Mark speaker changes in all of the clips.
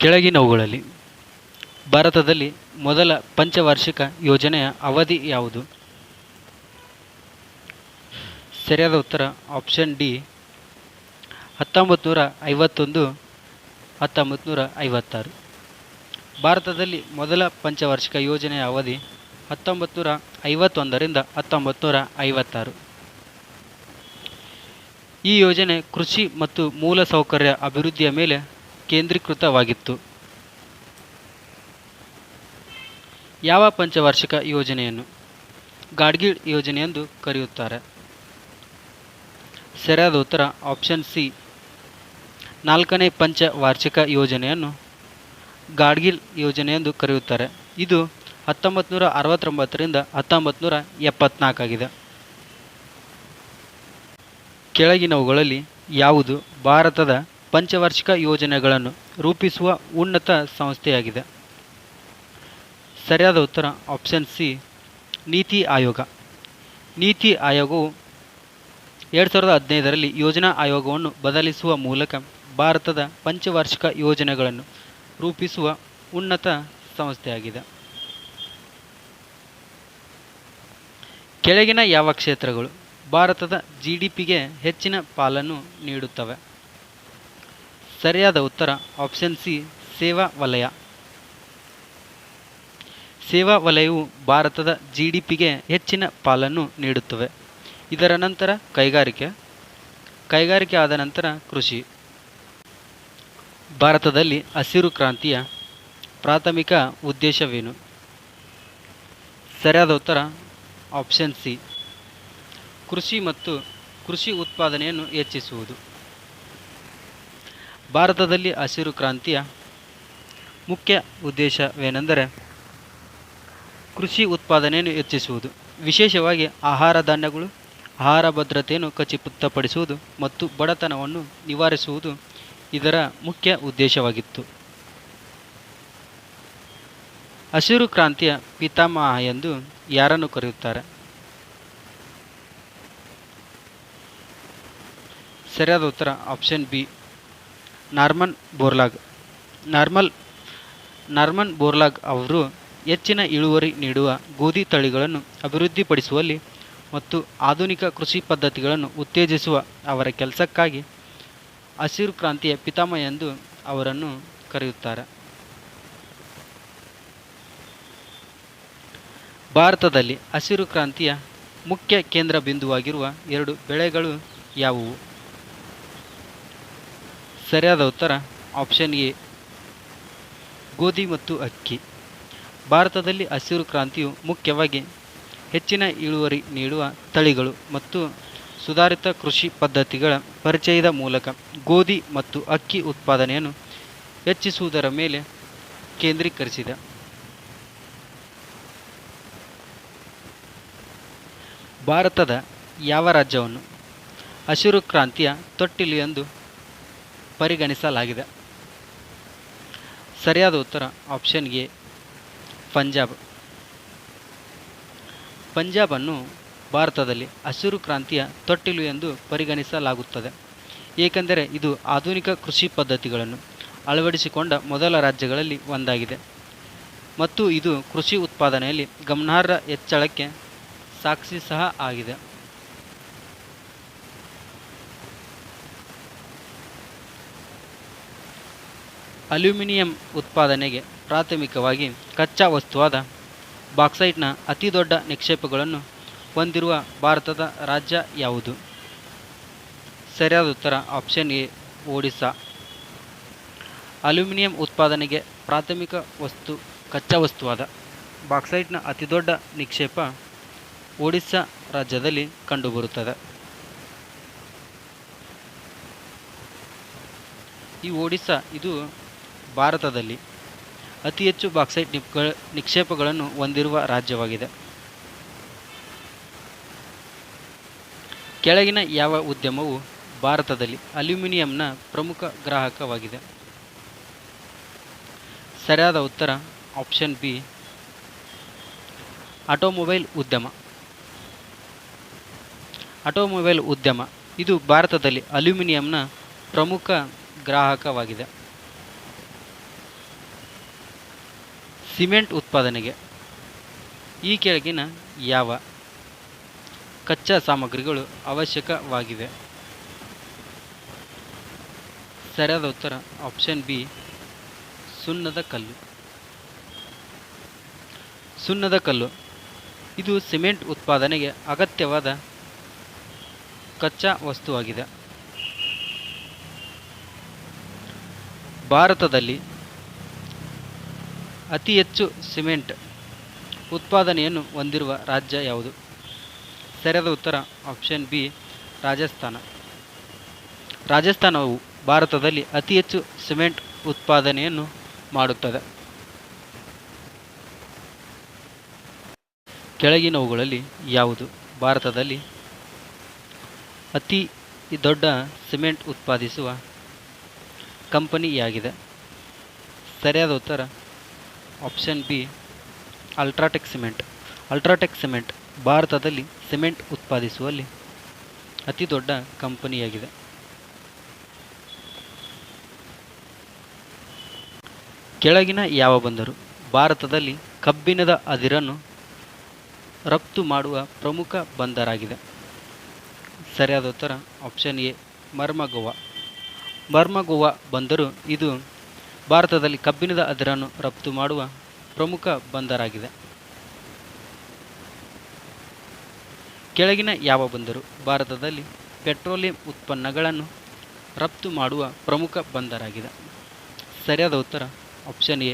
Speaker 1: ಕೆಳಗಿನವುಗಳಲ್ಲಿ ಭಾರತದಲ್ಲಿ ಮೊದಲ ಪಂಚವಾರ್ಷಿಕ ಯೋಜನೆಯ ಅವಧಿ ಯಾವುದು? ಸರಿಯಾದ ಉತ್ತರ ಆಪ್ಷನ್ ಡಿ 1951 1956. ಭಾರತದಲ್ಲಿ ಮೊದಲ ಪಂಚವಾರ್ಷಿಕ ಯೋಜನೆಯ ಅವಧಿ 1951ರಿಂದ 1956. ಈ ಯೋಜನೆ ಕೃಷಿ ಮತ್ತು ಮೂಲಸೌಕರ್ಯ ಅಭಿವೃದ್ಧಿಯ ಮೇಲೆ ಕೇಂದ್ರೀಕೃತವಾಗಿತ್ತು. ಯಾವ ಪಂಚವಾರ್ಷಿಕ ಯೋಜನೆಯನ್ನು ಗಾಡ್ಗಿಲ್ ಯೋಜನೆ ಎಂದು ಕರೆಯುತ್ತಾರೆ? ಸರಿಯಾದ ಉತ್ತರ ಆಪ್ಷನ್ ಸಿ 4ನೇ ಪಂಚವಾರ್ಷಿಕ ಯೋಜನೆಯನ್ನು ಗಾಡ್ಗಿಲ್ ಯೋಜನೆ ಎಂದು ಕರೆಯುತ್ತಾರೆ. ಇದು 1969ರಿಂದ 1974 ಆಗಿದೆ. ಕೆಳಗಿನವುಗಳಲ್ಲಿ ಯಾವುದು ಭಾರತದ ಪಂಚವಾರ್ಷಿಕ ಯೋಜನೆಗಳನ್ನು ರೂಪಿಸುವ ಉನ್ನತ ಸಂಸ್ಥೆಯಾಗಿದೆ? ಸರಿಯಾದ ಉತ್ತರ ಆಪ್ಷನ್ ಸಿ ನೀತಿ ಆಯೋಗ. ನೀತಿ ಆಯೋಗವು 2015ರಲ್ಲಿ ಯೋಜನಾ ಆಯೋಗವನ್ನು ಬದಲಿಸುವ ಮೂಲಕ ಭಾರತದ ಪಂಚವಾರ್ಷಿಕ ಯೋಜನೆಗಳನ್ನು ರೂಪಿಸುವ ಉನ್ನತ ಸಂಸ್ಥೆಯಾಗಿದೆ. ಕೆಳಗಿನ ಯಾವ ಕ್ಷೇತ್ರಗಳು ಭಾರತದ ಜಿಡಿಪಿಗೆ ಹೆಚ್ಚಿನ ಪಾಲನ್ನು ನೀಡುತ್ತವೆ? ಸರಿಯಾದ ಉತ್ತರ ಆಪ್ಷನ್ ಸಿ ಸೇವಾ ವಲಯ. ಸೇವಾ ವಲಯವು ಭಾರತದ ಜಿಡಿಪಿಗೆ ಹೆಚ್ಚಿನ ಪಾಲನ್ನು ನೀಡುತ್ತವೆ. ಇದರ ನಂತರ ಕೈಗಾರಿಕೆ ಆದ ನಂತರ ಕೃಷಿ. ಭಾರತದಲ್ಲಿ ಹಸಿರು ಕ್ರಾಂತಿಯ ಪ್ರಾಥಮಿಕ ಉದ್ದೇಶವೇನು? ಸರಿಯಾದ ಉತ್ತರ ಆಪ್ಷನ್ ಸಿ ಕೃಷಿ ಮತ್ತು ಕೃಷಿ ಉತ್ಪಾದನೆಯನ್ನು ಹೆಚ್ಚಿಸುವುದು. ಭಾರತದಲ್ಲಿ ಹಸಿರು ಕ್ರಾಂತಿಯ ಮುಖ್ಯ ಉದ್ದೇಶವೇನೆಂದರೆ ಕೃಷಿ ಉತ್ಪಾದನೆಯನ್ನು ಹೆಚ್ಚಿಸುವುದು, ವಿಶೇಷವಾಗಿ ಆಹಾರ ಧಾನ್ಯಗಳು, ಆಹಾರ ಭದ್ರತೆಯನ್ನು ಖಚಿತಪಡಿಸುವುದು ಮತ್ತು ಬಡತನವನ್ನು ನಿವಾರಿಸುವುದು ಇದರ ಮುಖ್ಯ ಉದ್ದೇಶವಾಗಿತ್ತು. ಹಸಿರು ಕ್ರಾಂತಿಯ ಪಿತಾಮಹ ಎಂದು ಯಾರನ್ನು ಕರೆಯುತ್ತಾರೆ? ಸರಿಯಾದ ಉತ್ತರ option B Norman Borlaug. Norman Borlaug ಅವರು ಹೆಚ್ಚಿನ ಇಳುವರಿ ನೀಡುವ ಗೋಧಿ ತಳಿಗಳನ್ನು ಅಭಿವೃದ್ಧಿಪಡಿಸುವಲ್ಲಿ ಮತ್ತು ಆಧುನಿಕ ಕೃಷಿ ಪದ್ಧತಿಗಳನ್ನು ಉತ್ತೇಜಿಸುವ ಅವರ ಕೆಲಸಕ್ಕಾಗಿ ಹಸಿರು ಕ್ರಾಂತಿಯ ಪಿತಾಮಹ ಎಂದು ಅವರನ್ನು ಕರೆಯುತ್ತಾರೆ. ಭಾರತದಲ್ಲಿ ಹಸಿರು ಕ್ರಾಂತಿಯ ಮುಖ್ಯ ಕೇಂದ್ರ ಬಿಂದುವಾಗಿರುವ 2 ಬೆಳೆಗಳು ಯಾವುವು? ಸರಿಯಾದ ಉತ್ತರ ಆಪ್ಷನ್ ಎ ಗೋಧಿ ಮತ್ತು ಅಕ್ಕಿ. ಭಾರತದಲ್ಲಿ ಹಸಿರು ಕ್ರಾಂತಿಯು ಮುಖ್ಯವಾಗಿ ಹೆಚ್ಚಿನ ಇಳುವರಿ ನೀಡುವ ತಳಿಗಳು ಮತ್ತು ಸುಧಾರಿತ ಕೃಷಿ ಪದ್ಧತಿಗಳ ಪರಿಚಯದ ಮೂಲಕ ಗೋಧಿ ಮತ್ತು ಅಕ್ಕಿ ಉತ್ಪಾದನೆಯನ್ನು ಹೆಚ್ಚಿಸುವುದರ ಮೇಲೆ ಕೇಂದ್ರೀಕರಿಸಿದೆ. ಭಾರತದ ಯಾವ ರಾಜ್ಯವನ್ನು ಹಸಿರು ಕ್ರಾಂತಿಯ ತೊಟ್ಟಿಲು ಎಂದು ಪರಿಗಣಿಸಲಾಗಿದೆ? ಸರಿಯಾದ ಉತ್ತರ ಆಪ್ಷನ್ ಎ ಪಂಜಾಬ್. ಪಂಜಾಬನ್ನು ಭಾರತದಲ್ಲಿ ಹಸಿರು ಕ್ರಾಂತಿಯ ತೊಟ್ಟಿಲು ಎಂದು ಪರಿಗಣಿಸಲಾಗುತ್ತದೆ, ಏಕೆಂದರೆ ಇದು ಆಧುನಿಕ ಕೃಷಿ ಪದ್ಧತಿಗಳನ್ನು ಅಳವಡಿಸಿಕೊಂಡ ಮೊದಲ ರಾಜ್ಯಗಳಲ್ಲಿ ಒಂದಾಗಿದೆ ಮತ್ತು ಇದು ಕೃಷಿ ಉತ್ಪಾದನೆಯಲ್ಲಿ ಗಮನಾರ್ಹ ಹೆಚ್ಚಳಕ್ಕೆ ಸಾಕ್ಷಿ ಸಹ ಆಗಿದೆ. ಅಲ್ಯೂಮಿನಿಯಂ ಉತ್ಪಾದನೆಗೆ ಪ್ರಾಥಮಿಕವಾಗಿ ಕಚ್ಚಾ ವಸ್ತುವಾದ ಬಾಕ್ಸೈಟ್ನ ಅತಿದೊಡ್ಡ ನಿಕ್ಷೇಪಗಳನ್ನು ಹೊಂದಿರುವ ಭಾರತದ ರಾಜ್ಯ ಯಾವುದು? ಸರಿಯಾದ ಉತ್ತರ ಆಪ್ಷನ್ ಎ ಒಡಿಶಾ. ಅಲ್ಯೂಮಿನಿಯಂ ಉತ್ಪಾದನೆಗೆ ಪ್ರಾಥಮಿಕ ಕಚ್ಚಾ ವಸ್ತುವಾದ ಬಾಕ್ಸೈಟ್ನ ಅತಿದೊಡ್ಡ ನಿಕ್ಷೇಪ ಒಡಿಶಾ ರಾಜ್ಯದಲ್ಲಿ ಕಂಡುಬರುತ್ತದೆ. ಈ ಒಡಿಶಾ ಇದು ಭಾರತದಲ್ಲಿ ಅತಿ ಹೆಚ್ಚು ಬಾಕ್ಸೈಟ್ ನಿಕ್ಷೇಪಗಳನ್ನು ಹೊಂದಿರುವ ರಾಜ್ಯವಾಗಿದೆ. ಕೆಳಗಿನ ಯಾವ ಉದ್ಯಮವು ಭಾರತದಲ್ಲಿ ಅಲ್ಯೂಮಿನಿಯಂನ ಪ್ರಮುಖ ಗ್ರಾಹಕವಾಗಿದೆ? ಸರಿಯಾದ ಉತ್ತರ ಆಪ್ಷನ್ ಬಿ ಆಟೋಮೊಬೈಲ್ ಉದ್ಯಮ. ಆಟೋಮೊಬೈಲ್ ಉದ್ಯಮ ಇದು ಭಾರತದಲ್ಲಿ ಅಲ್ಯೂಮಿನಿಯಂನ ಪ್ರಮುಖ ಗ್ರಾಹಕವಾಗಿದೆ. ಸಿಮೆಂಟ್ ಉತ್ಪಾದನೆಗೆ ಈ ಕೆಳಗಿನ ಯಾವ ಕಚ್ಚಾ ಸಾಮಗ್ರಿಗಳು ಅವಶ್ಯಕವಾಗಿವೆ? ಸರಿಯಾದ ಉತ್ತರ ಆಪ್ಷನ್ ಬಿ ಸುಣ್ಣದ ಕಲ್ಲು. ಸುಣ್ಣದ ಕಲ್ಲು ಇದು ಸಿಮೆಂಟ್ ಉತ್ಪಾದನೆಗೆ ಅಗತ್ಯವಾದ ಕಚ್ಚಾ ವಸ್ತುವಾಗಿದೆ. ಭಾರತದಲ್ಲಿ ಅತಿ ಹೆಚ್ಚು ಸಿಮೆಂಟ್ ಉತ್ಪಾದನೆಯನ್ನು ಹೊಂದಿರುವ ರಾಜ್ಯ ಯಾವುದು? ಸರಿಯಾದ ಉತ್ತರ ಆಪ್ಷನ್ ಬಿ ರಾಜಸ್ಥಾನ. ರಾಜಸ್ಥಾನವು ಭಾರತದಲ್ಲಿ ಅತಿ ಹೆಚ್ಚು ಸಿಮೆಂಟ್ ಉತ್ಪಾದನೆಯನ್ನು ಮಾಡುತ್ತದೆ. ಕೆಳಗಿನವುಗಳಲ್ಲಿ ಯಾವುದು ಭಾರತದಲ್ಲಿ ಅತಿ ದೊಡ್ಡ ಸಿಮೆಂಟ್ ಉತ್ಪಾದಿಸುವ ಕಂಪನಿಯಾಗಿದೆ? ಸರಿಯಾದ ಉತ್ತರ option B UltraTech cement. UltraTech cement ಭಾರತದಲ್ಲಿ ಸಿಮೆಂಟ್ ಉತ್ಪಾದಿಸುವಲ್ಲಿ ಅತಿ ದೊಡ್ಡ ಕಂಪನಿಯಾಗಿದೆ. ಕೆಳಗಿನ ಯಾವ ಬಂದರು ಭಾರತದಲ್ಲಿ ಕಬ್ಬಿಣದ ಅದಿರನ್ನು ರಫ್ತು ಮಾಡುವ ಪ್ರಮುಖ ಬಂದರಾಗಿದೆ? ಸರಿಯಾದ ಉತ್ತರ ಆಪ್ಷನ್ ಎ ಮರ್ಮಗೋವಾ. ಮರ್ಮಗೋವಾ ಬಂದರು ಇದು ಭಾರತದಲ್ಲಿ ಕಬ್ಬಿಣದ ಅದಿರನ್ನು ರಫ್ತು ಮಾಡುವ ಪ್ರಮುಖ ಬಂದರಾಗಿದೆ. ಕೆಳಗಿನ ಯಾವ ಬಂದರು ಭಾರತದಲ್ಲಿ ಪೆಟ್ರೋಲಿಯಂ ಉತ್ಪನ್ನಗಳನ್ನು ರಫ್ತು ಮಾಡುವ ಪ್ರಮುಖ ಬಂದರಾಗಿದೆ? ಸರಿಯಾದ ಉತ್ತರ ಆಪ್ಷನ್ ಎ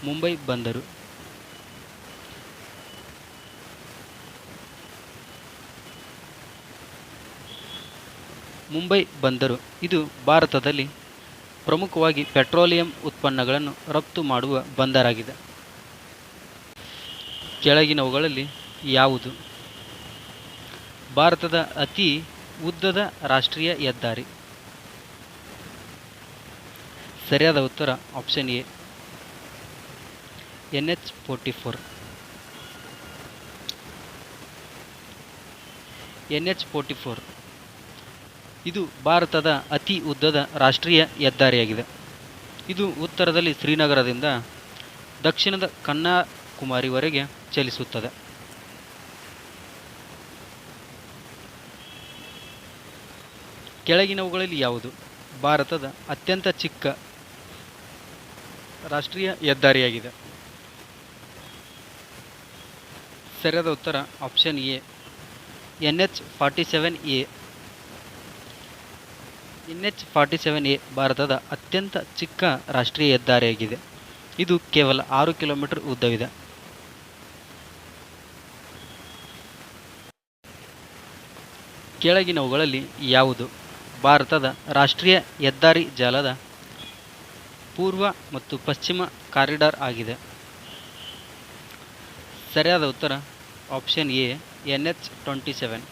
Speaker 1: ಮುಂಬೈ ಬಂದರು. ಮುಂಬೈ ಬಂದರು ಇದು ಭಾರತದಲ್ಲಿ ಪ್ರಮುಖವಾಗಿ ಪೆಟ್ರೋಲಿಯಂ ಉತ್ಪನ್ನಗಳನ್ನು ರಫ್ತು ಮಾಡುವ ಬಂದರಾಗಿದೆ. ಕೆಳಗಿನವುಗಳಲ್ಲಿ ಯಾವುದು ಭಾರತದ ಅತಿ ಉದ್ದದ ರಾಷ್ಟ್ರೀಯ ಹೆದ್ದಾರಿ? ಸರಿಯಾದ ಉತ್ತರ ಆಪ್ಷನ್ ಎ NH-44. NH-44 ಇದು ಭಾರತದ ಅತಿ ಉದ್ದದ ರಾಷ್ಟ್ರೀಯ ಹೆದ್ದಾರಿಯಾಗಿದೆ. ಇದು ಉತ್ತರದಲ್ಲಿ ಶ್ರೀನಗರದಿಂದ ದಕ್ಷಿಣದ ಕನ್ಯಾಕುಮಾರಿವರೆಗೆ ಚಲಿಸುತ್ತದೆ. ಕೆಳಗಿನವುಗಳಲ್ಲಿ ಯಾವುದು ಭಾರತದ ಅತ್ಯಂತ ಚಿಕ್ಕ ರಾಷ್ಟ್ರೀಯ ಹೆದ್ದಾರಿಯಾಗಿದೆ? ಸರಿಯಾದ ಉತ್ತರ ಆಪ್ಷನ್ ಎ NH-47A. NH-47A ಭಾರತದ ಅತ್ಯಂತ ಚಿಕ್ಕ ರಾಷ್ಟ್ರೀಯ ಹೆದ್ದಾರಿಯಾಗಿದೆ. ಇದು ಕೇವಲ 6 ಕಿಲೋಮೀಟರ್ ಉದ್ದವಿದೆ. ಕೆಳಗಿನವುಗಳಲ್ಲಿ ಯಾವುದು ಭಾರತದ ರಾಷ್ಟ್ರೀಯ ಹೆದ್ದಾರಿ ಜಾಲದ ಪೂರ್ವ ಮತ್ತು ಪಶ್ಚಿಮ ಕಾರಿಡಾರ್ ಆಗಿದೆ? ಸರಿಯಾದ ಉತ್ತರ ಆಪ್ಷನ್ ಎ NH-27.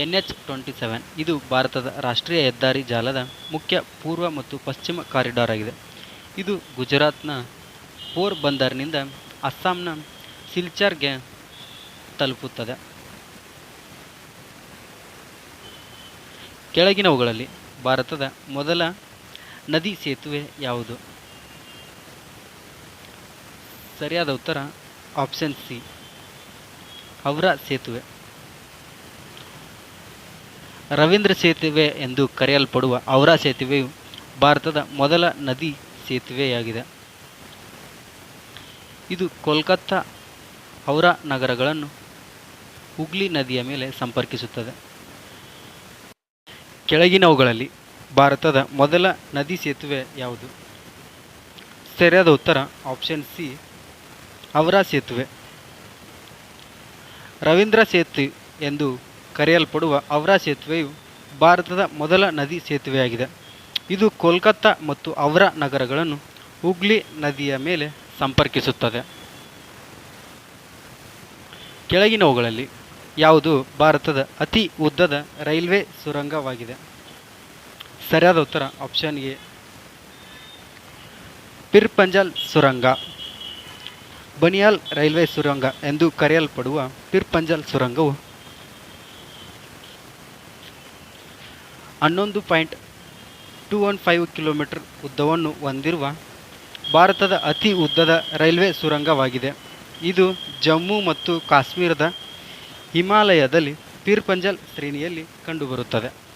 Speaker 1: NH-27 ಇದು ಭಾರತದ ರಾಷ್ಟ್ರೀಯ ಹೆದ್ದಾರಿ ಜಾಲದ ಮುಖ್ಯ ಪೂರ್ವ ಮತ್ತು ಪಶ್ಚಿಮ ಕಾರಿಡಾರ್ ಆಗಿದೆ. ಇದು ಗುಜರಾತ್ನ ಪೋರ್ ಬಂದರ್ನಿಂದ ಅಸ್ಸಾಂನ ಸಿಲ್ಚಾರ್ಗೆ ತಲುಪುತ್ತದೆ. ಕೆಳಗಿನವುಗಳಲ್ಲಿ ಭಾರತದ ಮೊದಲ ನದಿ ಸೇತುವೆ ಯಾವುದು? ಸರಿಯಾದ ಉತ್ತರ ಆಪ್ಷನ್ ಸಿ ಹವ್ರಾ ಸೇತುವೆ. ರವೀಂದ್ರ ಸೇತುವೆ ಎಂದು ಕರೆಯಲ್ಪಡುವ ಹವ್ರಾ ಸೇತುವೆಯು ಭಾರತದ ಮೊದಲ ನದಿ ಸೇತುವೆಯಾಗಿದೆ. ಇದು ಕೋಲ್ಕತ್ತಾ ಹವ್ರಾ ನಗರಗಳನ್ನು ಹುಗ್ಲಿ ನದಿಯ ಮೇಲೆ ಸಂಪರ್ಕಿಸುತ್ತದೆ. ಕೆಳಗಿನವುಗಳಲ್ಲಿ ಭಾರತದ ಮೊದಲ ನದಿ ಸೇತುವೆ ಯಾವುದು? ಸರಿಯಾದ ಉತ್ತರ ಆಪ್ಷನ್ ಸಿ ಹವ್ರಾ ಸೇತುವೆ. ರವೀಂದ್ರ ಸೇತು ಎಂದು ಕರೆಯಲ್ಪಡುವ ಹವ್ರಾ ಸೇತುವೆಯು ಭಾರತದ ಮೊದಲ ನದಿ ಸೇತುವೆಯಾಗಿದೆ. ಇದು ಕೋಲ್ಕತ್ತಾ ಮತ್ತು ಹವ್ರಾ ನಗರಗಳನ್ನು ಹುಗ್ಲಿ ನದಿಯ ಮೇಲೆ ಸಂಪರ್ಕಿಸುತ್ತದೆ. ಕೆಳಗಿನವುಗಳಲ್ಲಿ ಯಾವುದು ಭಾರತದ ಅತಿ ಉದ್ದದ ರೈಲ್ವೆ ಸುರಂಗವಾಗಿದೆ? ಸರಿಯಾದ ಉತ್ತರ ಆಪ್ಷನ್ ಎ ಪಿರ್ಪಂಜಲ್ ಸುರಂಗ. ಬನಿಯಾಲ್ ರೈಲ್ವೆ ಸುರಂಗ ಎಂದು ಕರೆಯಲ್ಪಡುವ ಪಿರ್ಪಂಜಲ್ ಸುರಂಗವು 11.215 ಕಿಲೋಮೀಟರ್ ಉದ್ದವನ್ನು ಹೊಂದಿರುವ ಭಾರತದ ಅತಿ ಉದ್ದದ ರೈಲ್ವೆ ಸುರಂಗವಾಗಿದೆ. ಇದು ಜಮ್ಮು ಮತ್ತು ಕಾಶ್ಮೀರದ ಹಿಮಾಲಯದಲ್ಲಿ ಪೀರ್ ಪಂಜಲ್ ಶ್ರೇಣಿಯಲ್ಲಿ ಕಂಡುಬರುತ್ತದೆ.